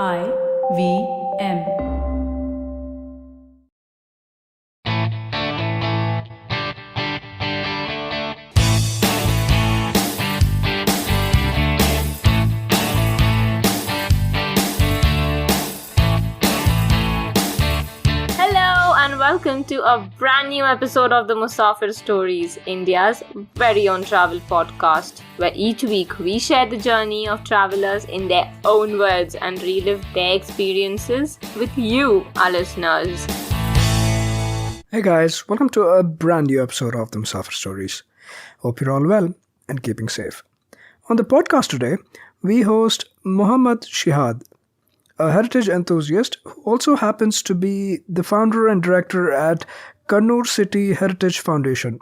IVM. Hello and welcome to a brand new episode of the Musafir Stories, India's very own travel podcast, where each week we share the journey of travelers in their own words and relive their experiences with you, our listeners. Hey guys, welcome to a brand new episode of the Musafir Stories. Hope you're all well and keeping safe. On the podcast today, we host Muhammed Shihad, a heritage enthusiast who also happens to be the founder and director at Kannur City Heritage Foundation.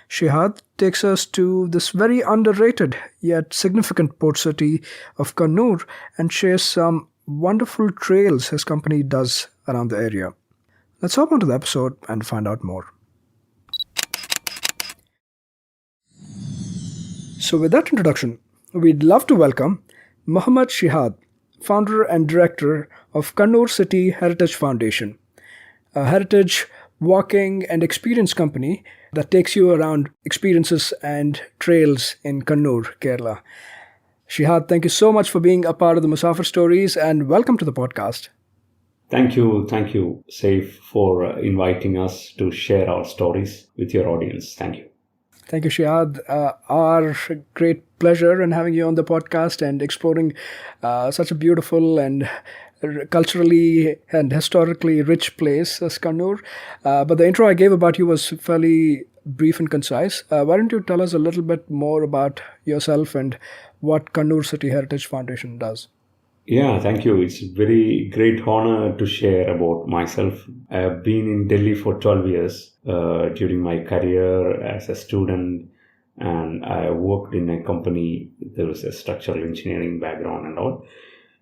Shihad takes us to this very underrated yet significant port city of Kannur and shares some wonderful trails his company does around the area. Let's hop onto the episode and find out more. So with that introduction, we'd love to welcome Muhammed Shihad, founder and director of Kannur City Heritage Foundation, a heritage walking and experience company that takes you around experiences and trails in Kannur, Kerala. Shihad, thank you so much for being a part of the Musafir Stories and welcome to the podcast. Thank you, Saif, for inviting us to share our stories with your audience. Thank you. Thank you, Shihad. Our great pleasure in having you on the podcast and exploring such a beautiful and culturally and historically rich place as Kannur. But the intro I gave about you was fairly brief and concise. Why don't you tell us a little bit more about yourself and what Kannur City Heritage Foundation does? Yeah, thank you. It's a very great honor to share about myself. I have been in Delhi for 12 years during my career as a student, and I worked in a company. There was a structural engineering background and all.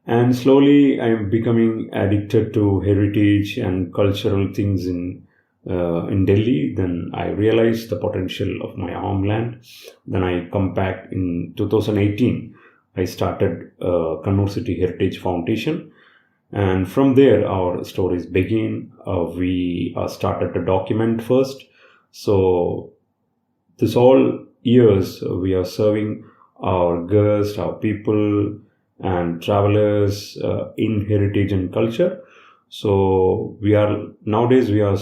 And slowly I am becoming addicted to heritage and cultural things in Delhi. Then I realized the potential of my homeland. Then I come back in 2018. I started Kannur City Heritage Foundation, and from there our stories begin. We started to document first. So this all years we are serving our guests, our people and travelers in heritage and culture. So nowadays we are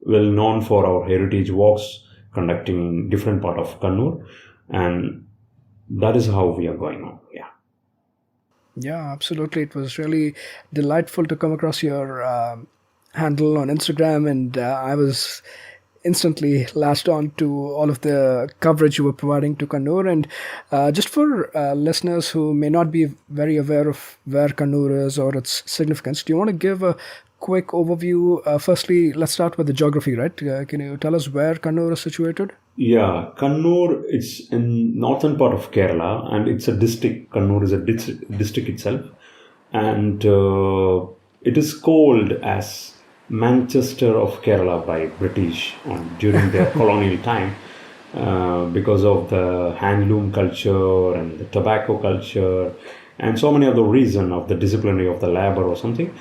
well known for our heritage walks conducting in different part of Kannur, and that is how we are going on. Yeah, absolutely. It was really delightful to come across your handle on Instagram, and I was instantly latched on to all of the coverage you were providing to Kannur. And just for listeners who may not be very aware of where Kannur is or its significance, do you want to give a quick overview? Firstly, let's start with the geography, right? Can you tell us where Kannur is situated? Yeah, Kannur is in northern part of Kerala, and it's a district. Kannur is a district itself, and it is called as Manchester of Kerala by British during their colonial time because of the handloom culture and the tobacco culture and so many other reasons of the disciplinary of the labor or something.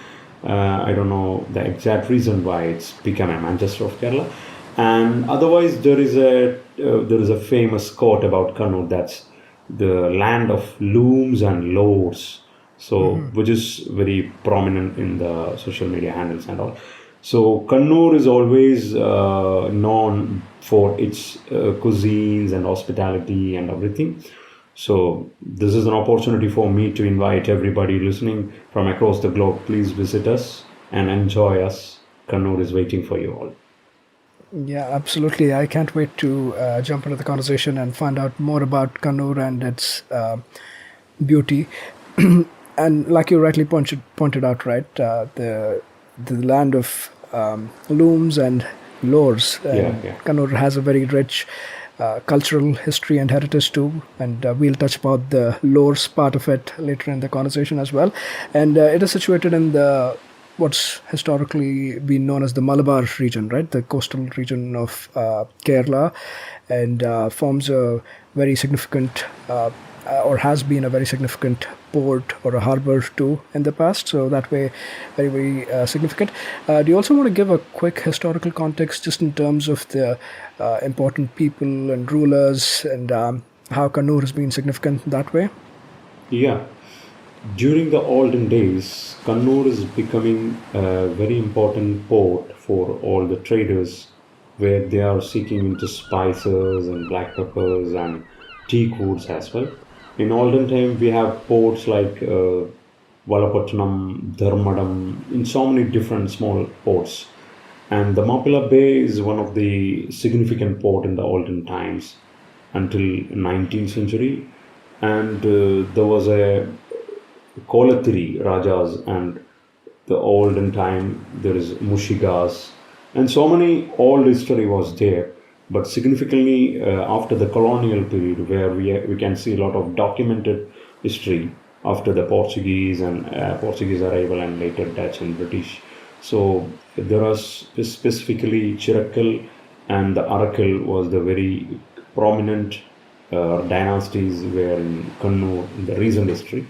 I don't know the exact reason why it's become a Manchester of Kerala. And otherwise, there is a famous quote about Kannur, that's the land of looms and lords. So, which is very prominent in the social media handles and all. So, Kannur is always known for its cuisines and hospitality and everything. So, this is an opportunity for me to invite everybody listening from across the globe. Please visit us and enjoy us. Kannur is waiting for you all. Yeah, absolutely. I can't wait to jump into the conversation and find out more about Kannur and its beauty. And like you rightly pointed out, right, the land of looms and lores. Kannur has a very rich cultural history and heritage too, and we'll touch about the lores part of it later in the conversation as well. And it is situated in the what's historically been known as the Malabar region, right? The coastal region of Kerala, and forms a very significant or has been a very significant port or a harbor too in the past. So that way, very, very significant. Do you also want to give a quick historical context just in terms of the important people and rulers and how Kannur has been significant that way? Yeah. During the olden days, Kannur is becoming a very important port for all the traders where they are seeking into spices and black peppers and teak woods as well. In olden time, we have ports like Valapattanam, Dharmadam, in so many different small ports. And the Mapilla Bay is one of the significant port in the olden times until 19th century. And there was a Kolatiri Rajas and the olden time there is Mushigas and so many old history was there. But significantly after the colonial period where we can see a lot of documented history after the Portuguese and Portuguese arrival and later Dutch and British. So there are specifically Chirakkal and the Arakkal was the very prominent dynasties were in Kannur in the recent history.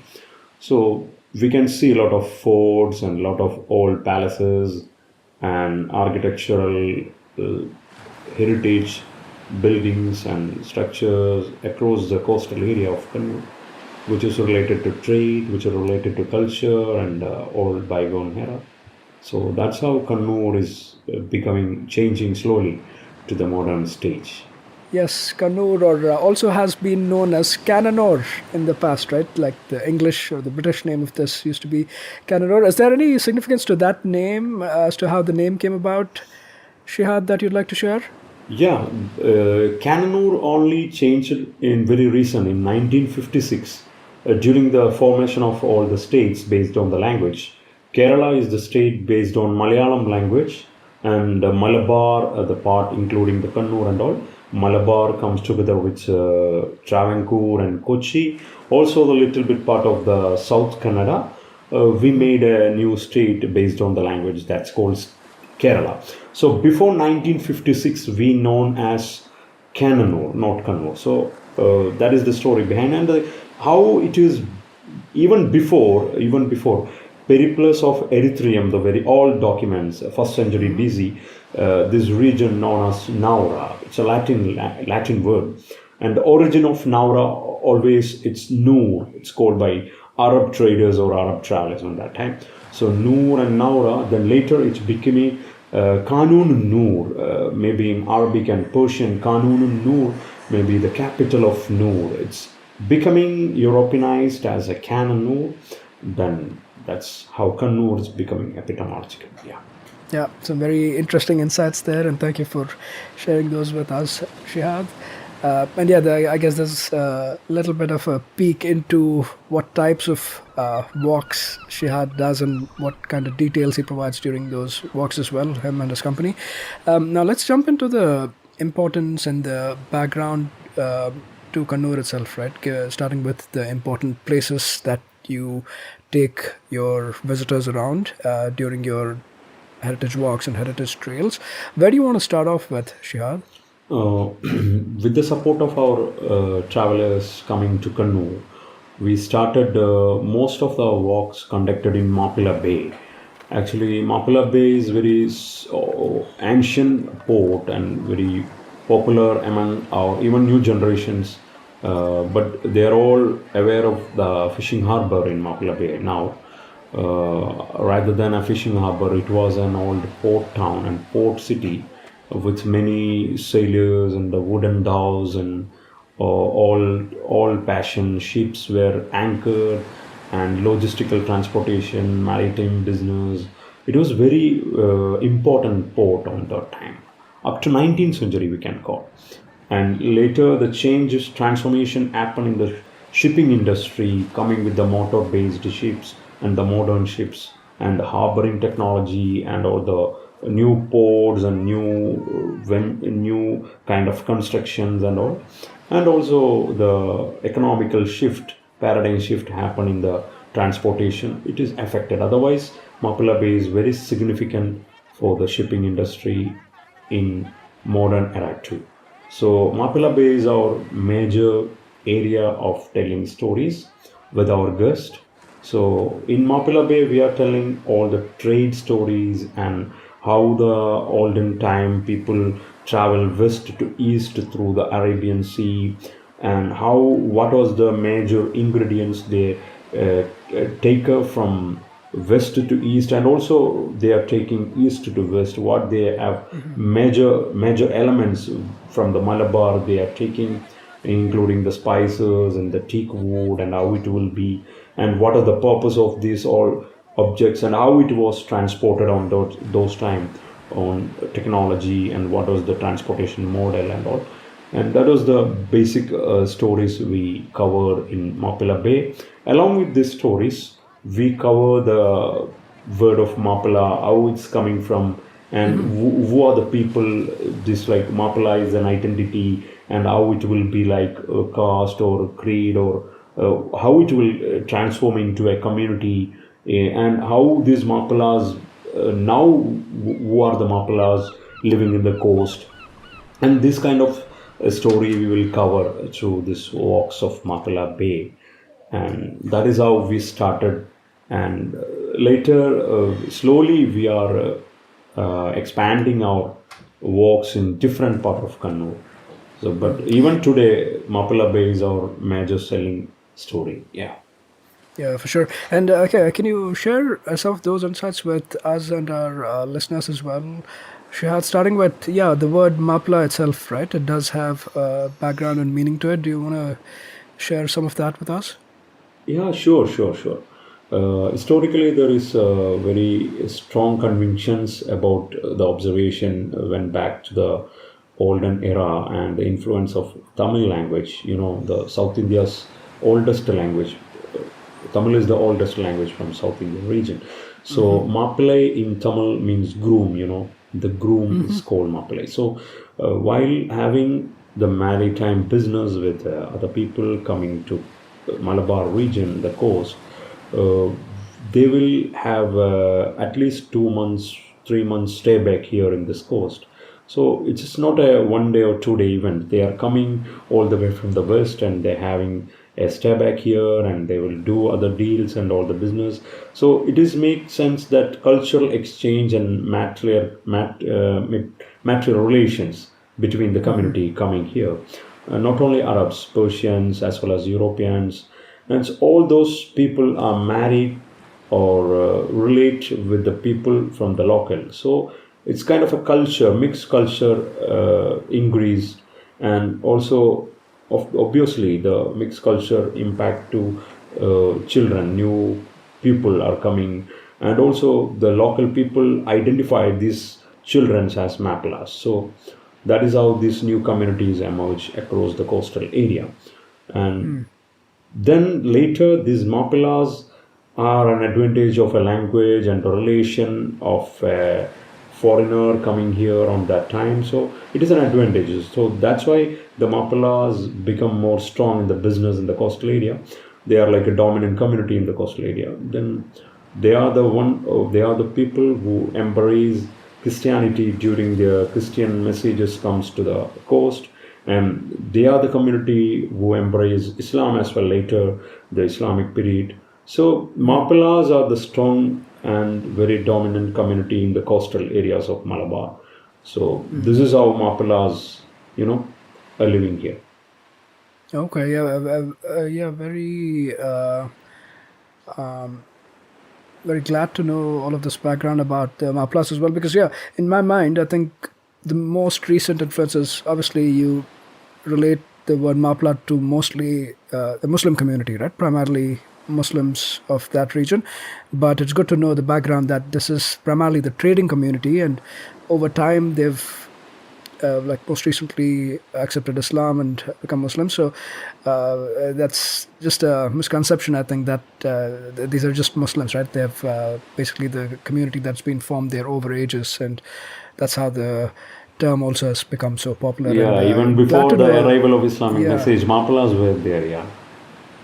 So we can see a lot of forts and a lot of old palaces and architectural heritage buildings and structures across the coastal area of Kannur, which is related to trade, which are related to culture and old bygone era. So that's how Kannur is changing slowly to the modern stage. Yes, Kannur, or also has been known as Canonore in the past, right? Like the English or the British name of this used to be Canonore. Is there any significance to that name as to how the name came about, Shihad, that you'd like to share? Yeah, Canonore only changed in very recent in 1956 during the formation of all the states based on the language. Kerala is the state based on Malayalam language and Malabar, the part including the Kannur and all. Malabar comes together with Travancore and Kochi. Also, the little bit part of the South Kannada. We made a new state based on the language that's called Kerala. So before 1956, we known as Canonore, not Kannur. So that is the story behind, and how it is even before Periplus of Erythraeum, the very old documents, first century BC. This region known as Naura. It's a Latin word, and the origin of Naura always it's Noor. It's called by Arab traders or Arab travelers on that time. So Noor and Naura. Then later it's becoming Kanun Noor. Maybe in Arabic and Persian, Kanun Noor. Maybe the capital of Noor. It's becoming Europeanized as a Canonore. Then that's how Kannur is becoming etymological. Yeah. Yeah, some very interesting insights there, and thank you for sharing those with us, Shihad. And yeah, I guess there's a little bit of a peek into what types of walks Shihad does and what kind of details he provides during those walks as well, him and his company. Now let's jump into the importance and the background to Kannur itself, right? Starting with the important places that you take your visitors around during your heritage walks and heritage trails. Where do you want to start off with, Shihad? With the support of our travelers coming to Kannur, we started most of the walks conducted in Mapilla Bay. Actually, Mapilla Bay is very ancient port and very popular among our even new generations. But they are all aware of the fishing harbor in Mapilla Bay now. Rather than a fishing harbor, it was an old port town and port city with many sailors and the wooden dhows and all passion ships were anchored and logistical transportation, maritime business. It was very important port on that time. Up to 19th century we can call. And later the changes, transformation happened in the shipping industry, coming with the motor-based ships and the modern ships and the harboring technology and all the new ports and new kind of constructions and all. And also the economical shift, paradigm shift happened in the transportation. It is affected. Otherwise, Mapilla Bay is very significant for the shipping industry in modern era too. So Mapilla Bay is our major area of telling stories with our guest. So in Mapilla Bay, we are telling all the trade stories and how the olden time people travel west to east through the Arabian Sea, and how what was the major ingredients they take from west to east, and also they are taking east to west. What they have major elements from the Malabar they are taking, including the spices and the teak wood, and how it will be, and what are the purpose of these all objects, and how it was transported on those time on technology, and what was the transportation model and all. And that was the basic stories we covered in Mapilla Bay. Along with these stories, we cover the word of Mapilla, how it's coming from, and who are the people. This like Mapilla is an identity, and how it will be like a caste or a creed, or how it will transform into a community, and how these Mapillas now, who are the Mapillas living in the coast, and this kind of story we will cover through this walks of Mapilla Bay. And that is how we started. And later, slowly, we are expanding our walks in different part of Kannur. So, but even today, Mapilla Bay is our major selling story. Yeah. Yeah, for sure. And okay, can you share some of those insights with us and our listeners as well? Shihad, starting with, the word Mapilla itself, right? It does have background and meaning to it. Do you want to share some of that with us? Yeah, sure. Historically, there is very strong convictions about the observation went back to the olden era and the influence of Tamil language. The South India's oldest language. Tamil is the oldest language from South Indian region. So Mapillai in Tamil means groom. The groom is called Mapillai. So while having the maritime business with other people coming to Malabar region, the coast, they will have at least 2 months, 3 months stay back here in this coast. So it's not a 1 day or 2 day event. They are coming all the way from the west, and they're having a stay back here, and they will do other deals and all the business. So it is make sense that cultural exchange and material relations between the community coming here. Not only Arabs, Persians, as well as Europeans, and so all those people are married or relate with the people from the local. So it's kind of a culture, mixed culture increase, and also obviously the mixed culture impact to children, new people are coming, and also the local people identify these children as Mapillas. So that is how these new communities emerge across the coastal area. And then later, these Mapillas are an advantage of a language and a relation of a foreigner coming here on that time. So it is an advantage. So that's why the Mapillas become more strong in the business in the coastal area. They are like a dominant community in the coastal area. Then they are the people who embrace Christianity during their Christian messages comes to the coast, and they are the community who embrace Islam as well later, the Islamic period. So Mapillas are the strong and very dominant community in the coastal areas of Malabar. So this is how Mapillas, are living here. Okay, very very glad to know all of this background about Mapillas as well, because in my mind, I think the most recent influences, obviously, you relate the word Mapilla to mostly the Muslim community, right? Primarily Muslims of that region. But it's good to know the background that this is primarily the trading community, and over time they've like most recently accepted Islam and become Muslim. So that's just a misconception, I think, that these are just Muslims, right? They have basically the community that's been formed there over ages, and that's how the term also has become so popular. Yeah, and, even before the arrival of Islamic message, Mapillas were there, yeah.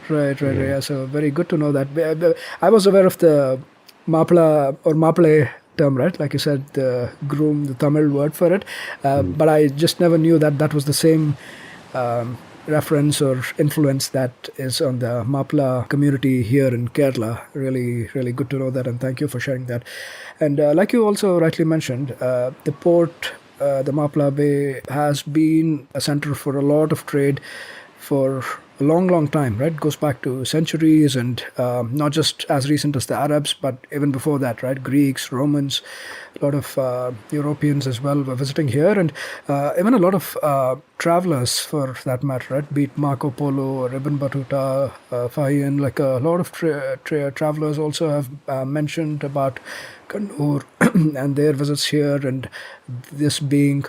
Right. Yeah, so very good to know that. I was aware of the Mapilla or Mapillai term, right? Like you said, the groom, the Tamil word for it. But I just never knew that was the same reference or influence that is on the Mapilla community here in Kerala. Really, really good to know that, and thank you for sharing that. And like you also rightly mentioned, the port, the Mapilla Bay, has been a center for a lot of trade for a long, long time, right? Goes back to centuries, and not just as recent as the Arabs, but even before that, right? Greeks, Romans, a lot of Europeans as well were visiting here, and even a lot of travelers, for that matter, right? Be it Marco Polo or Ibn Batuta, Fahien, like a lot of travelers also have mentioned about Kannur and their visits here, and this being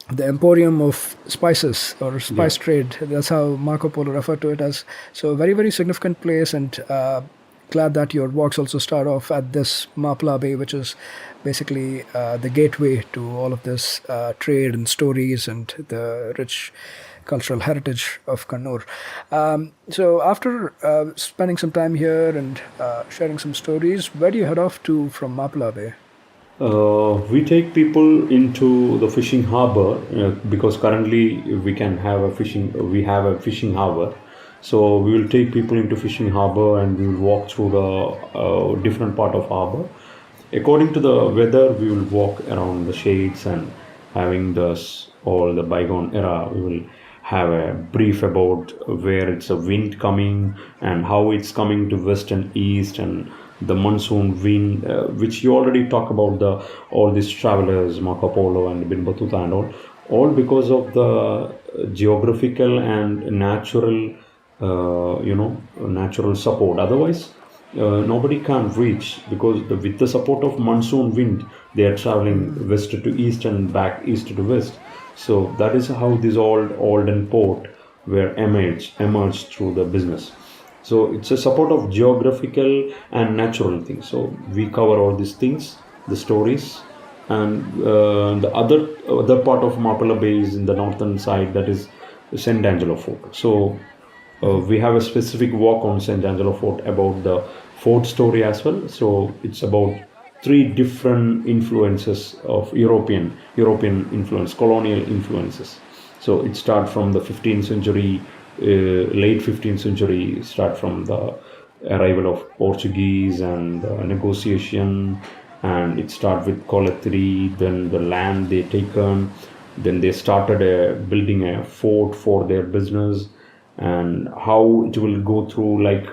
the emporium of spices or spice trade. That's how Marco Polo referred to it as. So very, very significant place, and glad that your walks also start off at this Mapilla Bay, which is basically the gateway to all of this trade and stories and the rich cultural heritage of Kannur. So after spending some time here and sharing some stories, where do you head off to from Mapilla Bay? We take people into the fishing harbor because currently we have a fishing harbor. So we will take people into fishing harbor and we will walk through the different part of harbor. According to the weather, we will walk around the shades, and having this all the bygone era, we will have a brief about where it's a wind coming and how it's coming to west and east, and the monsoon wind, which you already talk about all these travelers, Marco Polo and Ibn Batuta and all because of the geographical and natural, natural support. Otherwise, nobody can reach, because with the support of monsoon wind, they are traveling west to east and back east to west. So that is how this olden port were emerged through the business. So it's a support of geographical and natural things. So we cover all these things, the stories, and the other part of Mapilla Bay is in the northern side, that is St. Angelo Fort. So we have a specific walk on St. Angelo Fort about the fort story as well. So it's about three different influences of European influence, colonial influences. So it starts from the 15th century, late 15th century, start from the arrival of Portuguese and negotiation, and it started with colony, then the land they taken, then they started building a fort for their business, and how it will go through like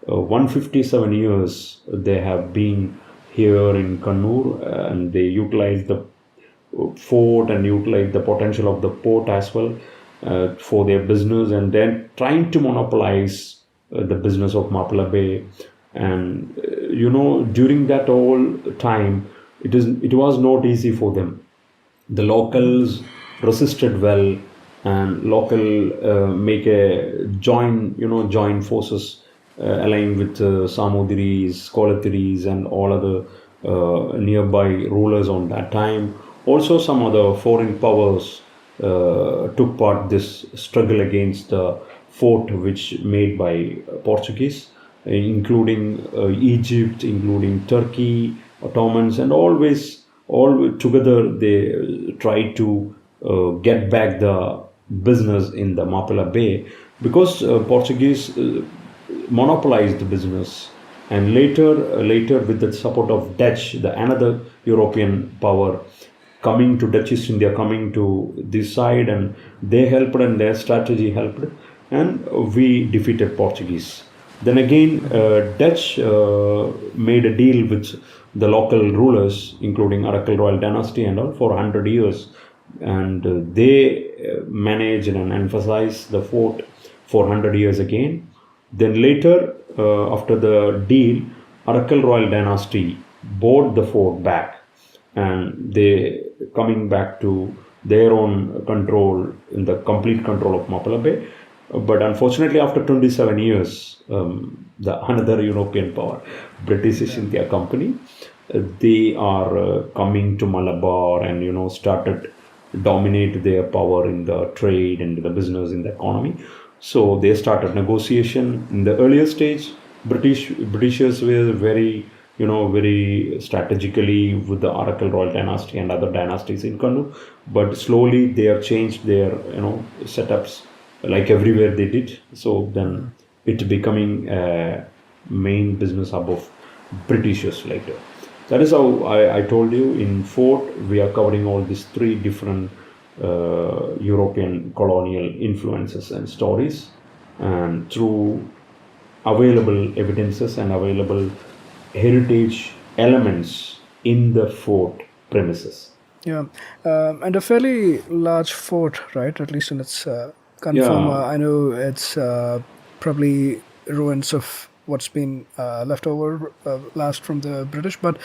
157 years they have been here in Kannur, and they utilize the fort and utilize the potential of the port as well for their business, and then trying to monopolize the business of Mapilla Bay. And during that whole time, it was not easy for them. The locals resisted well, and local make a join forces, aligned with Samudiris, Kolatiris, and all other nearby rulers on that time. Also, some other foreign powers took part this struggle against the fort which made by Portuguese, including Egypt, including Turkey, Ottomans, and all together they tried to get back the business in the Mapilla Bay, because Portuguese monopolized the business, and later with the support of Dutch, another European power coming to Dutch East India, coming to this side, and they helped, and their strategy helped, and we defeated Portuguese. Then again, Dutch made a deal with the local rulers, including Arakkal Royal Dynasty and all, for 100 years, and they managed and emphasized the fort for 100 years again. Then later, after the deal, Arakkal Royal Dynasty bought the fort back, and they coming back to their own control, in the complete control of Mapilla Bay. But unfortunately, after 27 years, another European power, British East India Company, they are coming to Malabar and started dominate their power in the trade and the business, in the economy. So they started negotiation. In the earlier stage, Britishers were very strategically with the Arakkal Royal Dynasty and other dynasties in Kannur, but slowly they have changed their setups, like everywhere they did. So then it becoming a main business hub of Britishers later. That is how I told you in Fort we are covering all these three different European colonial influences and stories, and through available evidences and available heritage elements in the fort premises. Yeah, and a fairly large fort, right? At least in its confirm. Yeah. I know it's probably ruins of what's been left over last from the British, but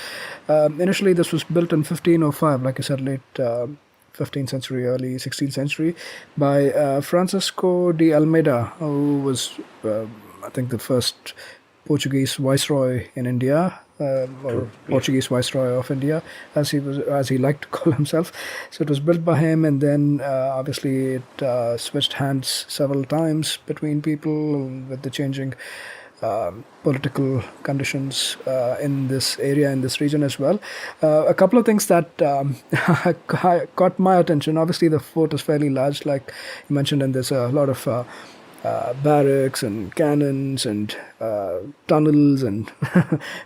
initially this was built in 1505, like I said, late 15th century, early 16th century, by Francisco de Almeida, who was, I think, the first Portuguese viceroy in India, or Portuguese viceroy of India, as he liked to call himself. So it was built by him, and then obviously it switched hands several times between people with the changing political conditions in this area, in this region as well. A couple of things that caught my attention. Obviously, the fort is fairly large, like you mentioned, and there's a lot of barracks and cannons and tunnels and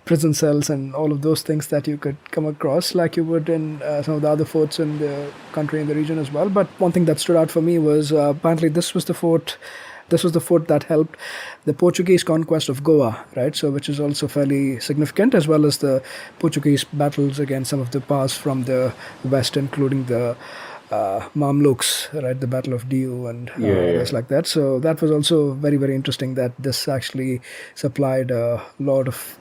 prison cells and all of those things that you could come across like you would in some of the other forts in the country, in the region as well. But one thing that stood out for me was apparently this was the fort that helped the Portuguese conquest of Goa, right? So, which is also fairly significant, as well as the Portuguese battles against some of the powers from the west, including the Mamluks, right? The Battle of Diu and others like that. So that was also very, very interesting that this actually supplied a lot of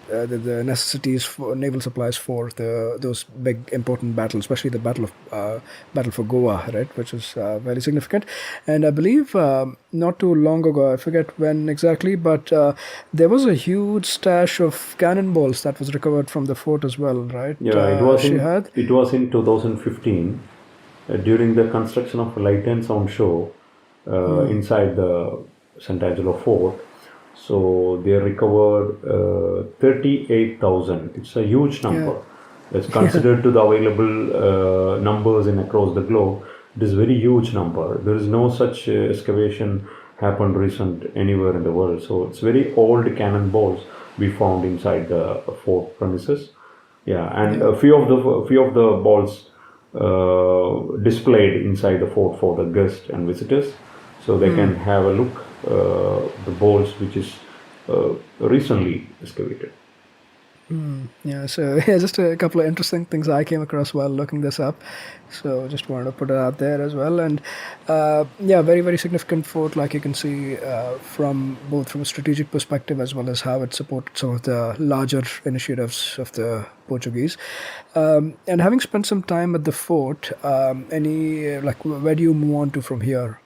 the necessities for naval supplies for those big important battles, especially the battle for Goa, right? Which was very significant. And I believe not too long ago, I forget when exactly, but there was a huge stash of cannonballs that was recovered from the fort as well, right? Yeah, it was in 2015. During the construction of a light and sound show inside the St. Angelo fort. So they recovered 38,000. It's a huge number. It's considered to the available numbers in across the globe. It is a very huge number. There is no such excavation happened recent anywhere in the world. So it's very old cannonballs we found inside the fort premises. Yeah, and a few of the balls displayed inside the fort for the guests and visitors, so they can have a look the balls which is recently excavated. Yeah, so just a couple of interesting things I came across while looking this up. So just wanted to put it out there as well. And very, very significant fort, like you can see from a strategic perspective as well as how it supported some of the larger initiatives of the Portuguese. And having spent some time at the fort, where do you move on to from here?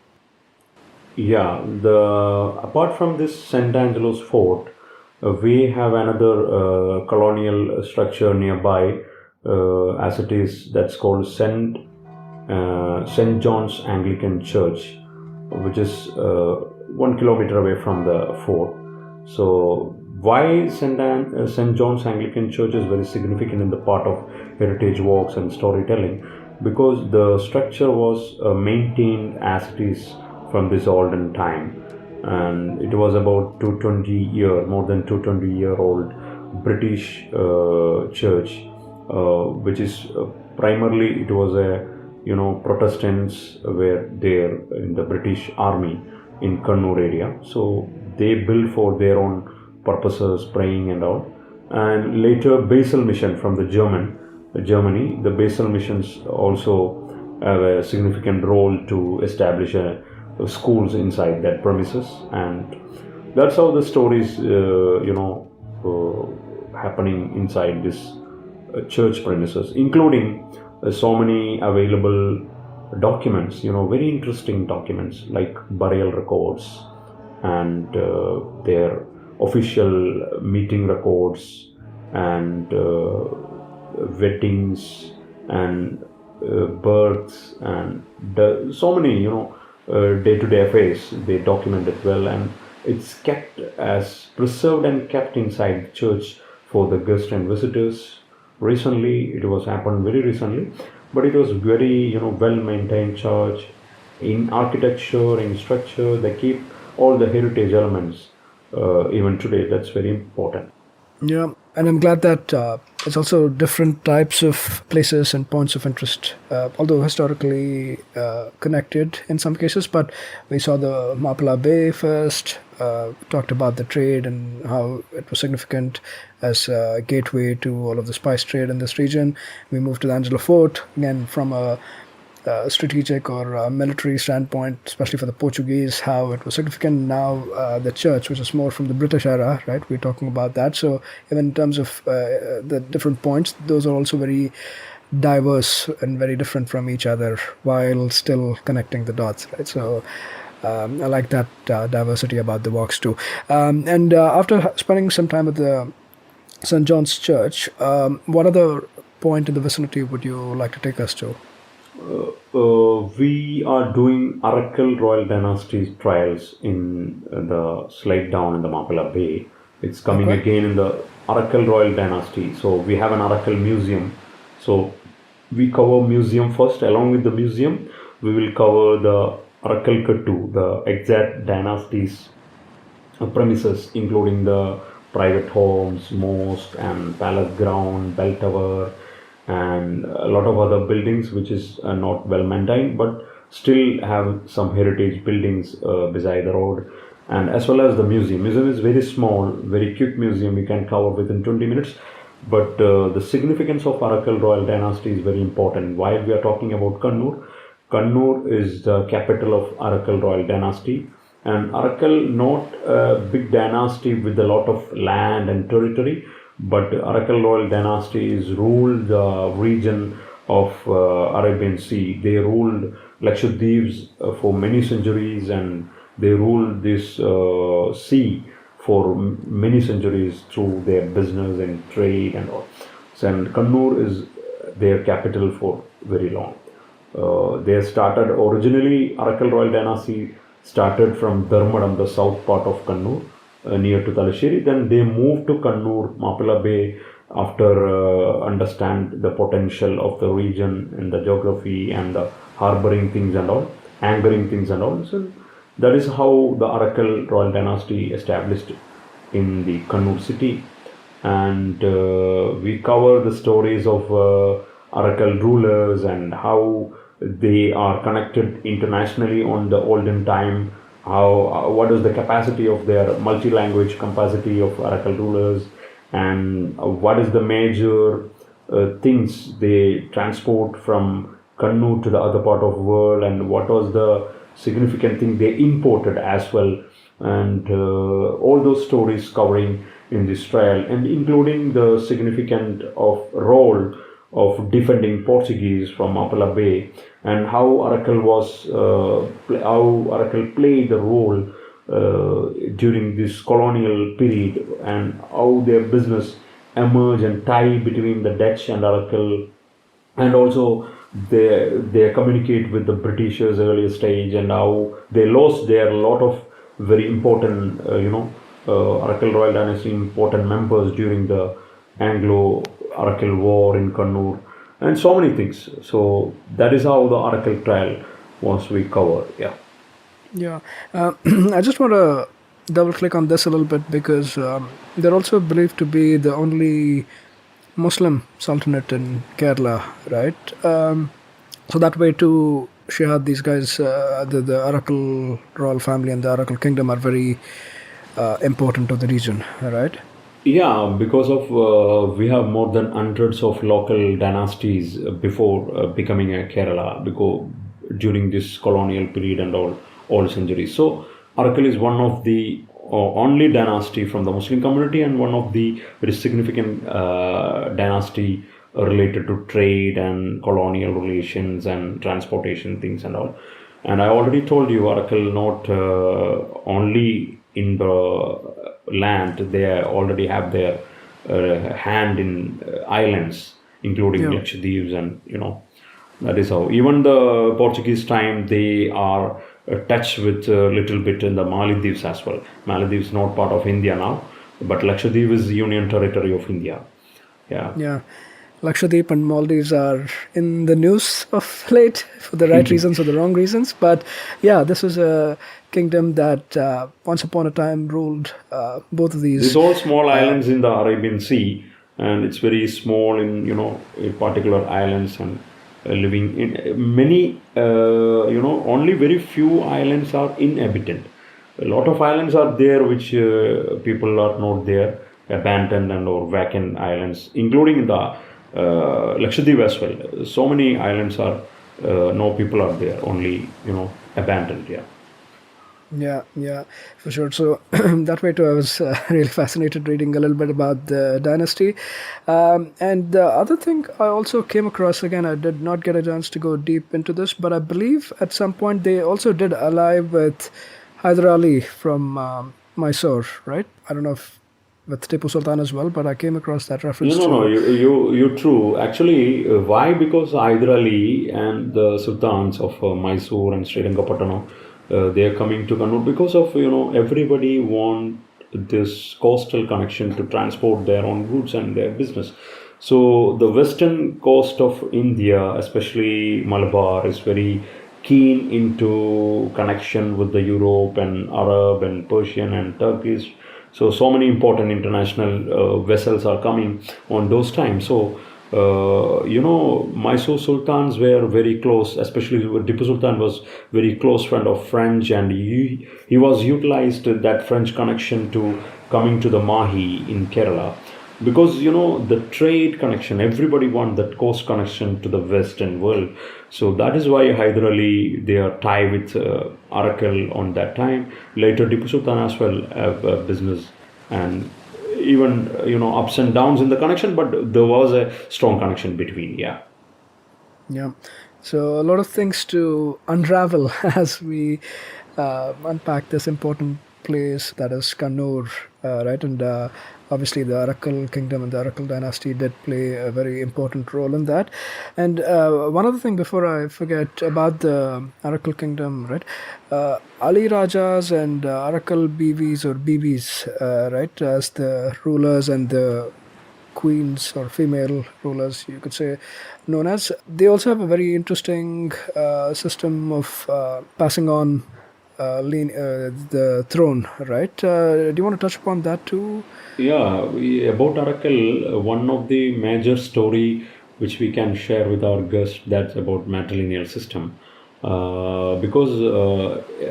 Yeah, apart from this St. Angelo's fort, we have another colonial structure nearby, as it is, that's called St. John's Anglican Church, which is 1 kilometer away from the fort. So why St. John's Anglican Church is very significant in the part of heritage walks and storytelling, because the structure was maintained as it is from this olden time. And it was about more than 220-year-old British church, which is primarily, it was a Protestants were there in the British Army in Kannur area, so they built for their own purposes, praying and all. And later Basel Mission from the Germany, the Basel missions also have a significant role to establish schools inside that premises, and that's how the stories happening inside this church premises, including so many available documents, very interesting documents like burial records and their official meeting records and weddings and births and so many day-to-day affairs. They document it well, and it's kept as preserved and kept inside church for the guests and visitors. Recently, it was happened very recently, but it was very well maintained church, In architecture, in structure, they keep all the heritage elements even today. That's very important. Yeah, and I'm glad that it's also different types of places and points of interest, although historically connected in some cases. But we saw the Mapilla Bay first, talked about the trade and how it was significant as a gateway to all of the spice trade in this region. We moved to the Angelo Fort, again, from a strategic or military standpoint, especially for the Portuguese, how it was significant. Now, the church, which is more from the British era, right? We're talking about that. So, even in terms of the different points, those are also very diverse and very different from each other while still connecting the dots, right? So, I like that diversity about the walks too. And after spending some time at the St. John's Church, what other point in the vicinity would you like to take us to? We are doing Arakkal Royal Dynasty trials in the slide down in the Mapilla Bay. It's coming again in the Arakkal Royal Dynasty. So we have an Arakkal museum. So we cover museum first. Along with the museum, we will cover the Arakkal Kattu, the exact dynasty's premises, including the private homes, mosque and palace ground, bell tower, and a lot of other buildings which is not well maintained but still have some heritage buildings beside the road, and as well as the museum is very small, very quick museum we can cover within 20 minutes. But the significance of Arakkal Royal Dynasty is very important. While we are talking about Kannur is the capital of Arakkal Royal Dynasty, and Arakkal not a big dynasty with a lot of land and territory, but Arakkal Royal Dynasty is ruled the region of Arabian Sea. They ruled Lakshadweeps for many centuries, and they ruled this sea for many centuries through their business and trade and all. So, and Kannur is their capital for very long. They started originally, Arakkal Royal Dynasty started from Dharmadam, the south part of Kannur, near to Talasheri. Then they moved to Kannur, Mapilla Bay, after understand the potential of the region and the geography and the harboring things and all, anchoring things and all. So that is how the Arakkal Royal Dynasty established in the Kannur city. And we cover the stories of Arakkal rulers and how they are connected internationally on the olden time. How what is the capacity of their multi-language capacity of Arakkal rulers, and what is the major things they transport from Kannur to the other part of the world, and what was the significant thing they imported as well, and all those stories covering in this trial, and including the significant of role of defending Portuguese from Mapilla Bay, and how Arakkal played the role during this colonial period, and how their business emerged and tie between the Dutch and Arakkal, and also they communicate with the Britishers earlier stage, and how they lost their lot of very important Arakkal Royal Dynasty important members during the Anglo-Arakkal War in Kannur, and so many things. So that is how the Arakkal trial was we covered. Yeah. I just want to double click on this a little bit because they're also believed to be the only Muslim sultanate in Kerala, right? So that way too, Shihad, these guys, the Arakkal royal family and the Arakkal kingdom are very important to the region, right? Yeah, because of we have more than hundreds of local dynasties before becoming a Kerala, because during this colonial period and all centuries. So Arakkal is one of the only dynasty from the Muslim community, and one of the very significant dynasty related to trade and colonial relations and transportation things and all. And I already told you, Arakkal not only in the land, they already have their hand in islands, including Lakshadweeps, and that is how. Even the Portuguese time, they are touched with a little bit in the Maldives as well. Maldives not part of India now, but Lakshadweep is Union Territory of India. Yeah. Yeah. Lakshadweep and Maldives are in the news of late for the right reasons or the wrong reasons. But yeah, this is a kingdom that once upon a time ruled both of these. These all small islands in the Arabian Sea, and it's very small in in particular islands, and living in many only very few islands are inhabited. A lot of islands are there which people are not there, abandoned and or vacant islands, including the Lakshadweep as well. So many islands are no people are there, only abandoned. Yeah, for sure. So that way too, I was really fascinated reading a little bit about the dynasty. And the other thing I also came across, again, I did not get a chance to go deep into this, but I believe at some point they also did ally with Hyder Ali from Mysore, right? I don't know if with Tipu Sultan as well, but I came across that reference No, too. no, you're true. Actually, why? Because Hyder Ali and the sultans of Mysore and Srirangapatnam, they are coming to Kannur because of everybody want this coastal connection to transport their own goods and their business. So the western coast of India, especially Malabar, is very keen into connection with the Europe and Arab and Persian and Turkish. So many important international vessels are coming on those times. So Mysore sultans were very close, especially Tipu Sultan was very close friend of French, and he was utilized that French connection to coming to the Mahi in Kerala, because the trade connection, everybody want that coast connection to the western world. So that is why Hyder Ali, they are tied with Arakkal on that time. Later Tipu Sultan as well have business, and even ups and downs in the connection, but there was a strong connection between. Yeah. So a lot of things to unravel as we unpack this important place that is Kannur, right? And obviously the Arakkal kingdom and the Arakkal dynasty did play a very important role in that. And one other thing before I forget about the Arakkal kingdom, right? Ali Rajas and Arakkal Bivis or Bibis, right, as the rulers and the queens or female rulers, you could say, known as. They also have a very interesting system of passing on the throne, right? Do you want to touch upon that too? About Arakkal, one of the major story which we can share with our guests, that's about matrilineal system. Because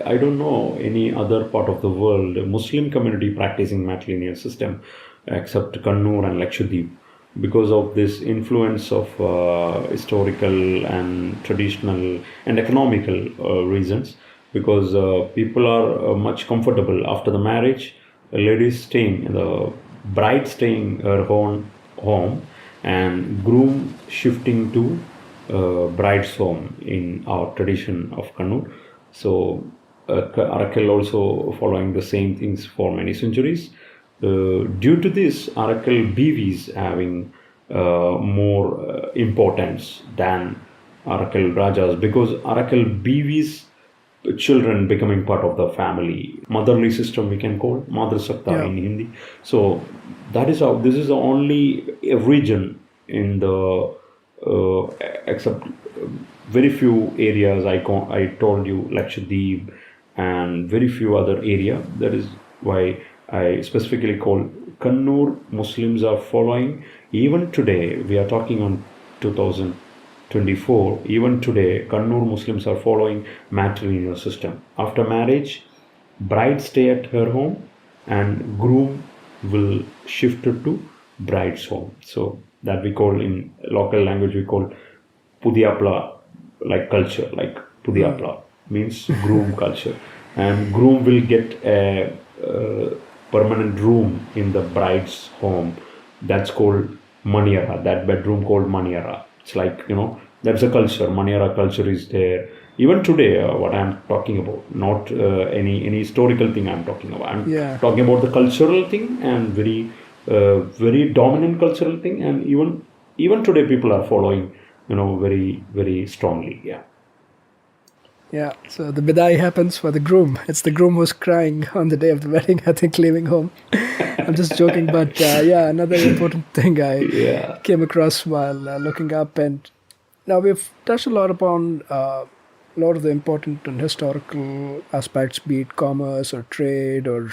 I don't know any other part of the world, Muslim community practicing matrilineal system, except Kannur and Lakshadweep, because of this influence of historical and traditional and economical reasons. Because people are much comfortable after the marriage, ladies staying, the bride staying her own home, and groom shifting to bride's home in our tradition of Kannur. So Arakkal also following the same things for many centuries. Due to this, Arakkal BVs having more importance than Arakkal Rajas, because Arakkal BVs children becoming part of the family, motherly system we can call Madhur Sakta in Hindi. So that is how this is the only region in the except very few areas I told you, Lakshadweep and very few other area. That is why I specifically call Kannur Muslims are following. Even today, we are talking on 2024, even today, Kannur Muslims are following matrilineal system. After marriage, bride stay at her home and groom will shift to bride's home. So that we call, in local language, we call Pudiapla, like culture, like Pudiapla means groom culture. And groom will get a permanent room in the bride's home. That's called Maniara, that bedroom called Maniara. It's like, that's a culture. Maniara culture is there. Even today, what I'm talking about, not any historical thing I'm talking about. I'm talking about the cultural thing, and very dominant cultural thing. And even today, people are following, very, very strongly. Yeah, so the bidai happens for the groom. It's the groom who's crying on the day of the wedding, I think, leaving home. I'm just joking, but yeah, another important thing I Yeah. came across while looking up. And now we've touched a lot upon a lot of the important and historical aspects, be it commerce or trade or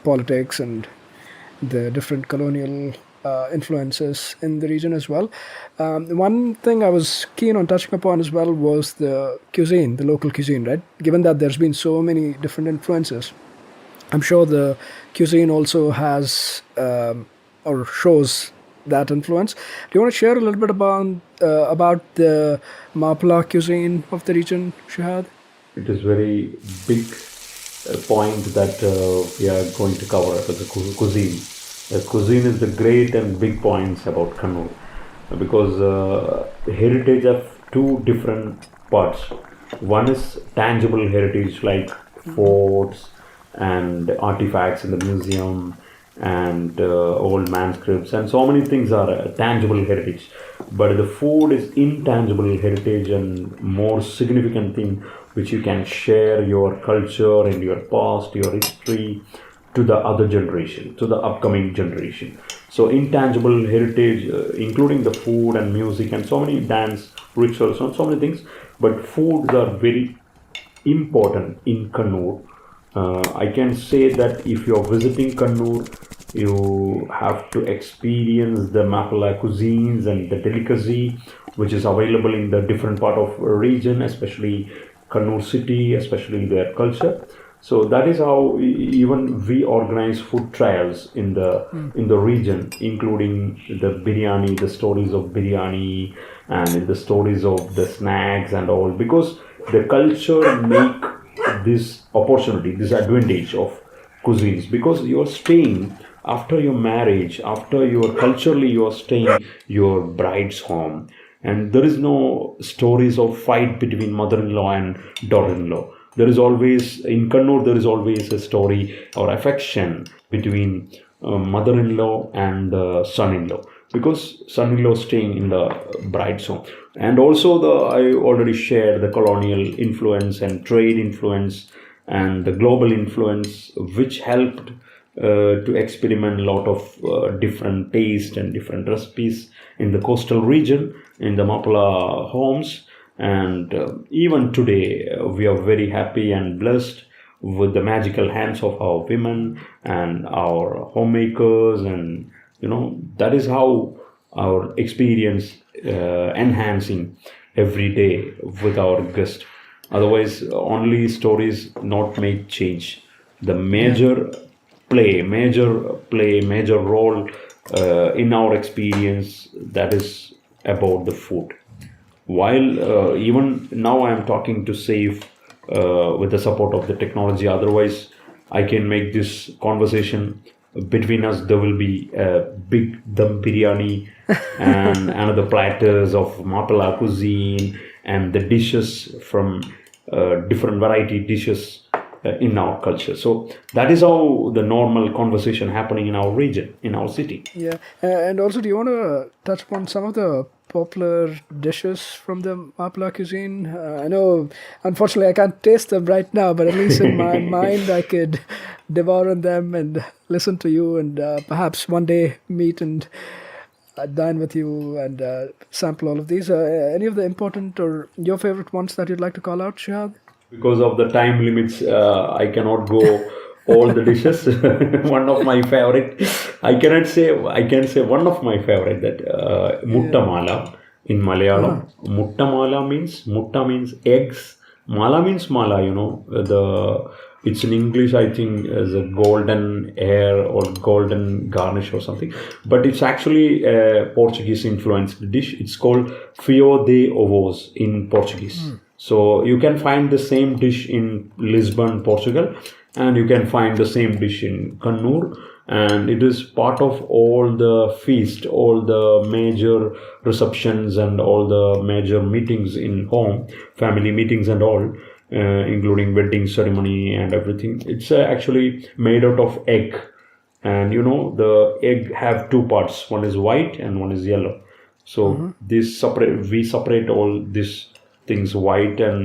politics and the different colonial influences in the region as well. One thing I was keen on touching upon as well was the cuisine, the local cuisine, right? Given that there's been so many different influences, I'm sure the cuisine also has or shows that influence. Do you want to share a little bit about the Mapilla cuisine of the region, Shihad? It is very big point that we are going to cover the cuisine. Cuisine is the great and big points about Kannur because heritage have two different parts. One is tangible heritage like forts and artifacts in the museum and old manuscripts and so many things are tangible heritage, but the food is intangible heritage and more significant thing which you can share your culture and your past, your history to the other generation, to the upcoming generation. So intangible heritage including the food and music and so many dance rituals and so many things, but foods are very important in Kannur. I can say that if you're visiting Kannur, you have to experience the Mapilla cuisines and the delicacy which is available in the different part of region, especially Kannur city, especially their culture. So that is how even we organize food trials in the region, including the biryani, the stories of biryani, and the stories of the snacks and all, because the culture make this opportunity, this advantage of cuisines, because you are staying after your marriage, after your culturally you are staying your bride's home, and there is no stories of fight between mother-in-law and daughter-in-law. There is always in Kannur there is always a story or affection between mother-in-law and son-in-law, because son-in-law staying in the bride's home. And also I already shared the colonial influence and trade influence and the global influence which helped to experiment a lot of different taste and different recipes in the coastal region in the Mapilla homes. And even today we are very happy and blessed with the magical hands of our women and our homemakers, and that is how our experience enhancing every day with our guest. Otherwise only stories not make change. The major role in our experience, that is about the food. While even now I am talking to save with the support of the technology, otherwise I can make this conversation between us. There will be a big dum biryani and another platters of Mapilla cuisine and the dishes from different variety dishes in our culture. So that is how the normal conversation happening in our region, in our city. Yeah, and also, do you want to touch upon some of the popular dishes from the Mapilla cuisine? I know, unfortunately, I can't taste them right now, but at least in my mind, I could devour on them and listen to you, and perhaps one day meet and dine with you and sample all of these. Any of the important or your favorite ones that you'd like to call out, Shihad? Because of the time limits, I cannot go all the dishes. One of my favorite, I can say one of my favorite, that Muttamala in Malayalam. Mutta means eggs. Mala means mala, it's in English, I think, as a golden hair or golden garnish or something. But it's actually a Portuguese influenced dish. It's called Fio de Ovos in Portuguese. So you can find the same dish in Lisbon, Portugal, and you can find the same dish in Kannur. And it is part of all the feast, all the major receptions and all the major meetings in home, family meetings and all, including wedding ceremony and everything. It's actually made out of egg. And the egg have two parts. One is white and one is yellow. So we separate all these things white and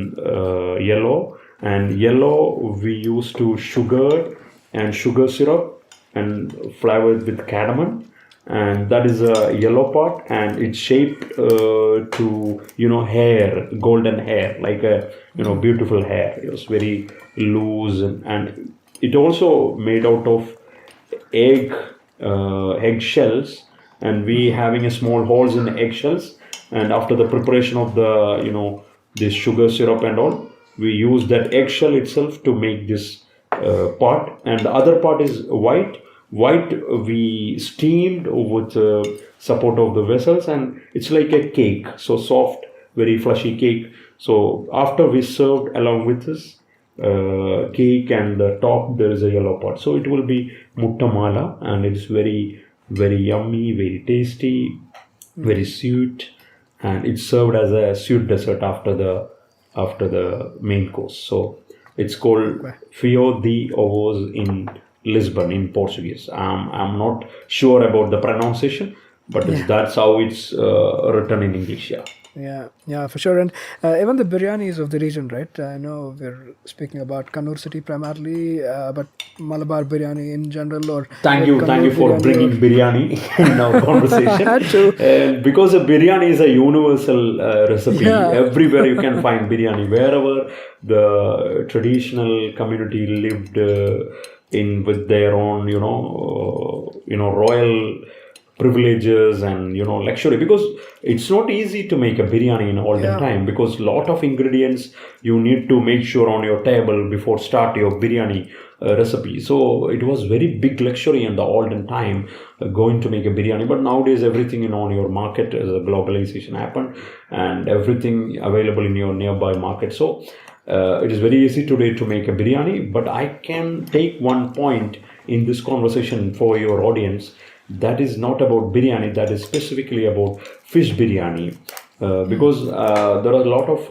yellow. And yellow we used to sugar and sugar syrup and flavored with cardamom. And that is a yellow part, and it's shaped to hair, golden hair, like a beautiful hair. It was very loose, and it also made out of egg shells, and we having a small holes in the eggshells. And after the preparation of the this sugar syrup and all, we use that eggshell itself to make this part. And the other part is white we steamed with support of the vessels, and it's like a cake, so soft, very fleshy cake. So after we served along with this cake, and the top there is a yellow part, so it will be muttamala, and it's very, very yummy, very tasty, very sweet, and it's served as a sweet dessert after the main course. So it's called Fio de Ovos in Lisbon in Portuguese. I'm not sure about the pronunciation, but that's how it's written in English. Yeah, for sure. And even the biryanis of the region, right? I know we're speaking about Kannur city primarily, but Malabar biryani in general, or thank you for bringing biryani in our conversation. Because a biryani is a universal recipe. Everywhere you can find biryani, wherever the traditional community lived in with their own royal privileges and luxury, because it's not easy to make a biryani in olden time, because lot of ingredients you need to make sure on your table before start your biryani recipe. So it was very big luxury in the olden time going to make a biryani. But nowadays everything on your market, as a globalization happened, and everything available in your nearby market. So it is very easy today to make a biryani. But I can take one point in this conversation for your audience. That is not about biryani, that is specifically about fish biryani. Because there are a lot of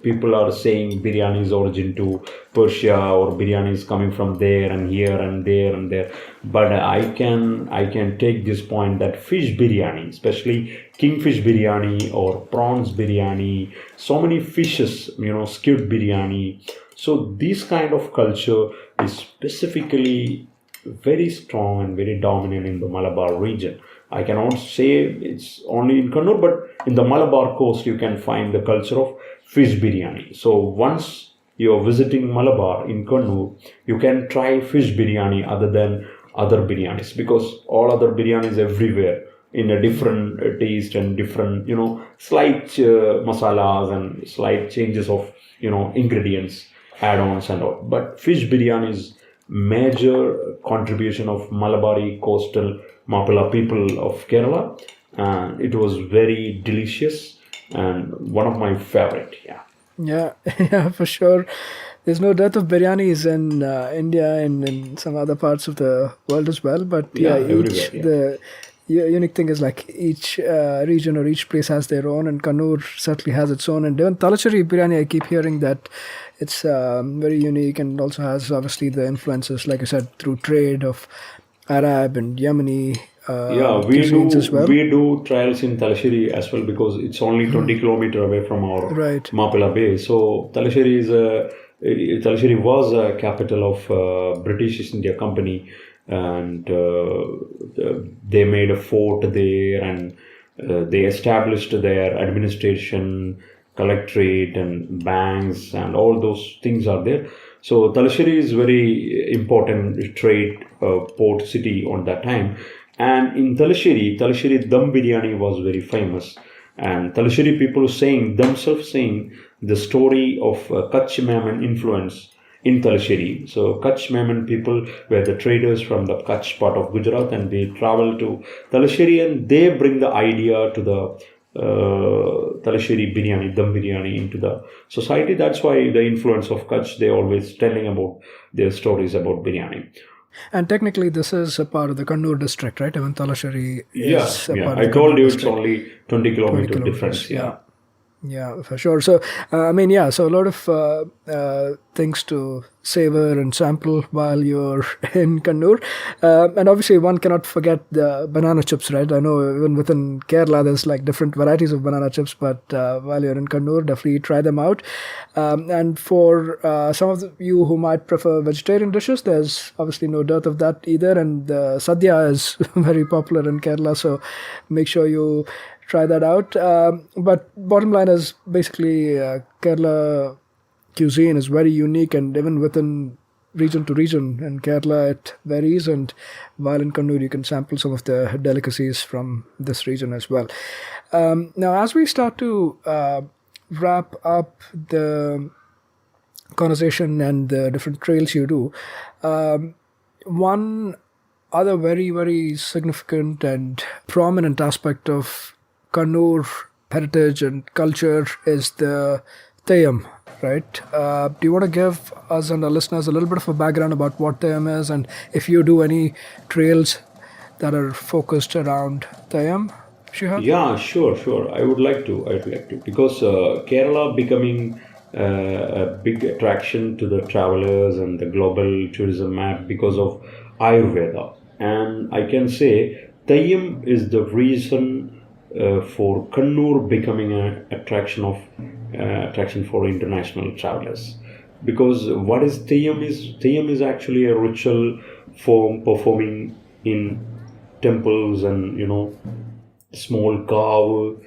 people are saying biryani's origin to Persia, or biryani is coming from there and here and there and there. But I can take this point that fish biryani, especially kingfish biryani or prawns biryani, so many fishes, skewed biryani. So this kind of culture is specifically very strong and very dominant in the Malabar region. I cannot say it's only in Kannur, but in the Malabar coast you can find the culture of fish biryani. So once you're visiting Malabar in Kannur, you can try fish biryani other than other biryanis, because all other biryanis everywhere in a different taste and different, slight masalas and slight changes of, ingredients, add-ons and all. But fish biryani is major contribution of Malabari coastal Mapilla people of Kerala, and it was very delicious and one of my favorite. Yeah, for sure. There's no dearth of biryanis in India and in some other parts of the world as well. But the unique thing is like each region or each place has their own, and Kannur certainly has its own. And even Talacheri biryani, I keep hearing that it's very unique, and also has obviously the influences, like I said, through trade of Arab and Yemeni cuisines as well. We do trials in Talacheri as well, because it's only 20 kilometers away from our Mapilla Bay. So Talacheri was a capital of British East India Company, and they made a fort there, and they established their administration, collectorate and banks, and all those things are there. So Talacheri is very important trade port city on that time. And in Talacheri dum biryani was very famous. And Talacheri people themselves saying the story of Kutch Memon influence in Talacheri. So Kutch Memon people were the traders from the Kutch part of Gujarat, and they travel to Talacheri, and they bring the idea to the Talacheri biryani, dum biryani into the society. That's why the influence of Kutch, they always telling about their stories about biryani. And technically this is a part of the Kannur district, right? Even Talacheri is a part of the I told you district. It's only 20 kilometers difference. Yeah, for sure. So, so a lot of things to savor and sample while you're in Kannur. And obviously, one cannot forget the banana chips, right? I know even within Kerala, there's like different varieties of banana chips, but while you're in Kannur, definitely try them out. And for some of you who might prefer vegetarian dishes, there's obviously no dearth of that either. And the sadhya is very popular in Kerala, so make sure you try that out. But bottom line is basically Kerala cuisine is very unique, and even within region to region in Kerala it varies. And while in Kannur, you can sample some of the delicacies from this region as well. Now, as we start to wrap up the conversation and the different trails you do, one other very, very significant and prominent aspect of Kannur heritage and culture is the Theyyam, right? Do you want to give us and our listeners a little bit of a background about what Theyyam is, and if you do any trails that are focused around Theyyam, Shihad? Yeah, sure. I would like to because Kerala becoming a big attraction to the travelers and the global tourism map because of Ayurveda, and I can say Theyyam is the reason for Kannur becoming an attraction for international travelers. Because what is Theyyam is? Theyyam is actually a ritual form performing in temples and small carve,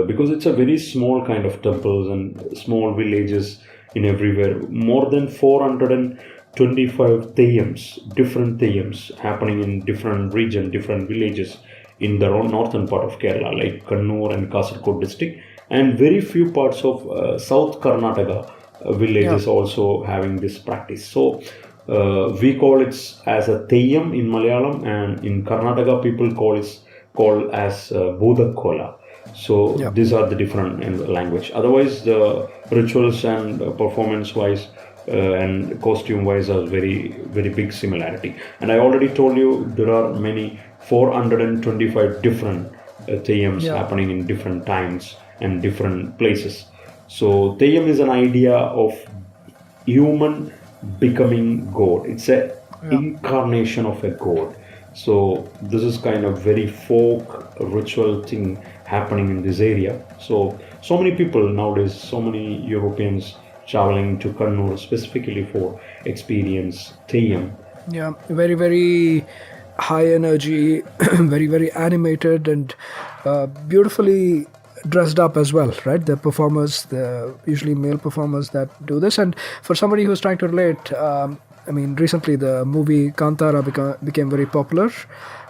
because it's a very small kind of temples and small villages in everywhere. More than 425 different Theyyams happening in different region, different villages in the northern part of Kerala, like Kannur and Kasaragod district, and very few parts of South Karnataka villages also having this practice. So we call it as a Theyyam in Malayalam, and in Karnataka people call as Bodhakola. So these are the different in the language. Otherwise, the rituals and performance wise and costume wise are very, very big similarity. And I already told you there are many 425 different Theyyams happening in different times and different places. So Theyyam is an idea of human becoming God. It's a incarnation of a God. So this is kind of very folk ritual thing happening in this area. So many people nowadays, so many Europeans traveling to Kannur specifically for experience Theyyam. Yeah, very, very high energy, very, very animated, and beautifully dressed up as well, right? The performers, the usually male performers that do this. And for somebody who's trying to relate, recently the movie Kantara became very popular,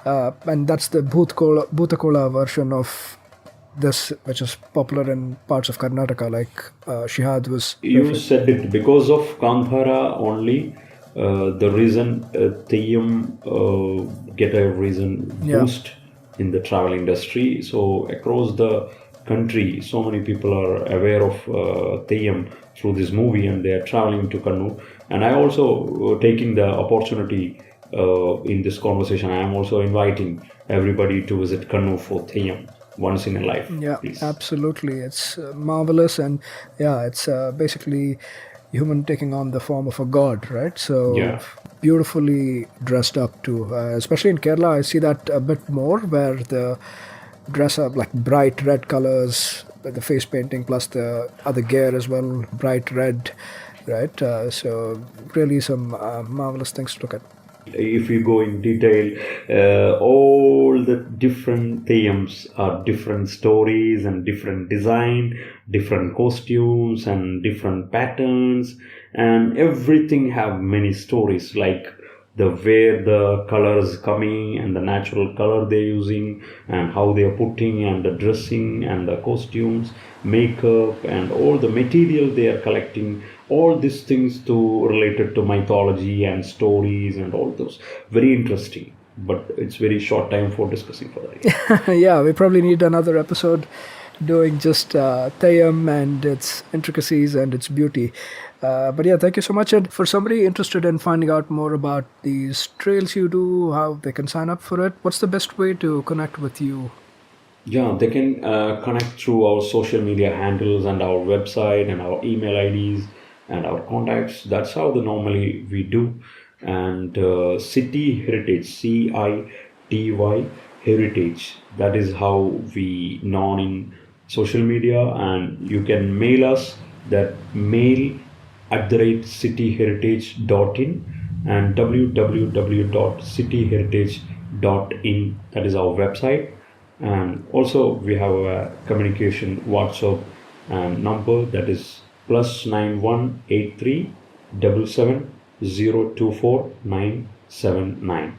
and that's the Bhutakola version of this, which is popular in parts of Karnataka, like Shihad was. You said it, because of Kantara only. The reason Theyyam get a reason boost in the travel industry. So across the country, so many people are aware of Theyyam through this movie, and they are traveling to Kannur. And I also taking the opportunity in this conversation. I am also inviting everybody to visit Kannur for Theyyam once in a life. Yeah, please. Absolutely. It's marvelous, and it's basically human taking on the form of a god, right? So beautifully dressed up too. Especially in Kerala, I see that a bit more, where the dress up like bright red colors, the face painting plus the other gear as well, bright red, right? So really some marvelous things to look at. If you go in detail, all the different Theyyams are different stories and different design, different costumes and different patterns, and everything have many stories, like the where the colors coming and the natural color they're using and how they are putting and the dressing and the costumes, makeup and all the material they are collecting, all these things related to mythology and stories and all those. Very interesting, but it's very short time for discussing for that. Yeah, we probably need another episode doing just Theyyam and its intricacies and its beauty. But yeah, thank you so much. And for somebody interested in finding out more about these trails you do, how they can sign up for it, what's the best way to connect with you? Yeah, they can connect through our social media handles and our website and our email IDs and our contacts. That's how the normally we do. And City Heritage, CITY Heritage. That is how we known in social media. And you can mail us that mail @cityheritage.in and www.cityheritage.in. That is our website. And also we have a communication WhatsApp number, that is +918377024979.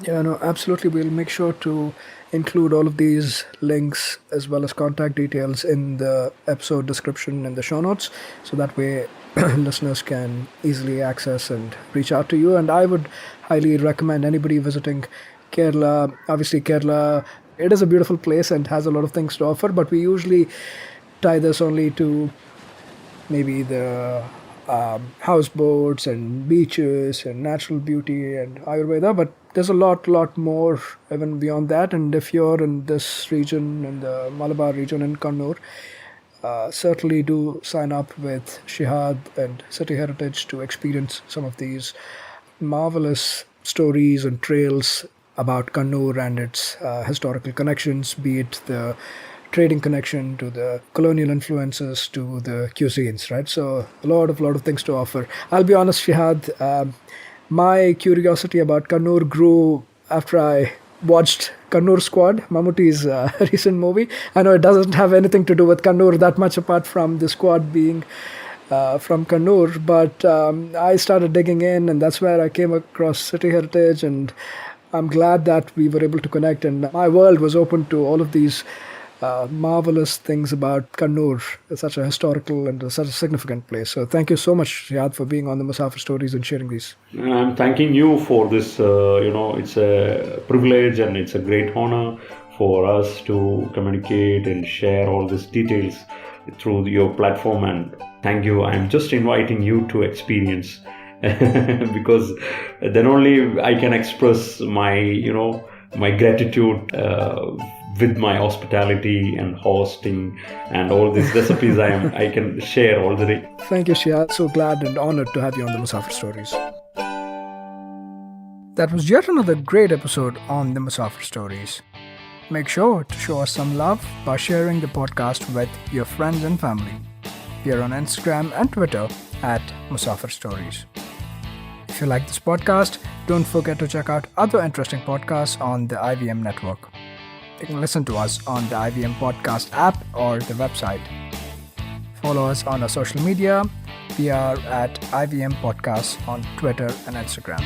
Yeah, no, absolutely. We'll make sure to include all of these links as well as contact details in the episode description and the show notes, so that way listeners can easily access and reach out to you. And I would highly recommend anybody visiting Kerala. Obviously, Kerala, it is a beautiful place and has a lot of things to offer, but we usually tie this only to maybe the houseboats and beaches and natural beauty and Ayurveda, but there's a lot more even beyond that. And if you're in this region, in the Malabar region in Kannur, certainly do sign up with Shihad and City Heritage to experience some of these marvelous stories and trails about Kannur and its historical connections, be it the trading connection to the colonial influences to the cuisines, right? So a lot of things to offer. I'll be honest, Shihad, my curiosity about Kannur grew after I watched Kannur Squad, Mammootty's recent movie. I know it doesn't have anything to do with Kannur that much apart from the squad being from Kannur, but I started digging in, and that's where I came across City Heritage, and I'm glad that we were able to connect, and my world was open to all of these marvelous things about Kannur. It's such a historical and such a significant place. So thank you so much, Riyad, for being on the Musafir Stories and sharing these. I'm thanking you for this. It's a privilege and it's a great honor for us to communicate and share all these details through your platform. And thank you. I'm just inviting you to experience because then only I can express my gratitude with my hospitality and hosting and all these recipes I can share already. Thank you, Shihad. So glad and honored to have you on the Musafir Stories. That was yet another great episode on the Musafir Stories. Make sure to show us some love by sharing the podcast with your friends and family. We are on Instagram and Twitter at Musafir Stories. If you like this podcast, don't forget to check out other interesting podcasts on the IVM network. You can listen to us on the IVM Podcast app or the website. Follow us on our social media. We are at IVM Podcasts on Twitter and Instagram.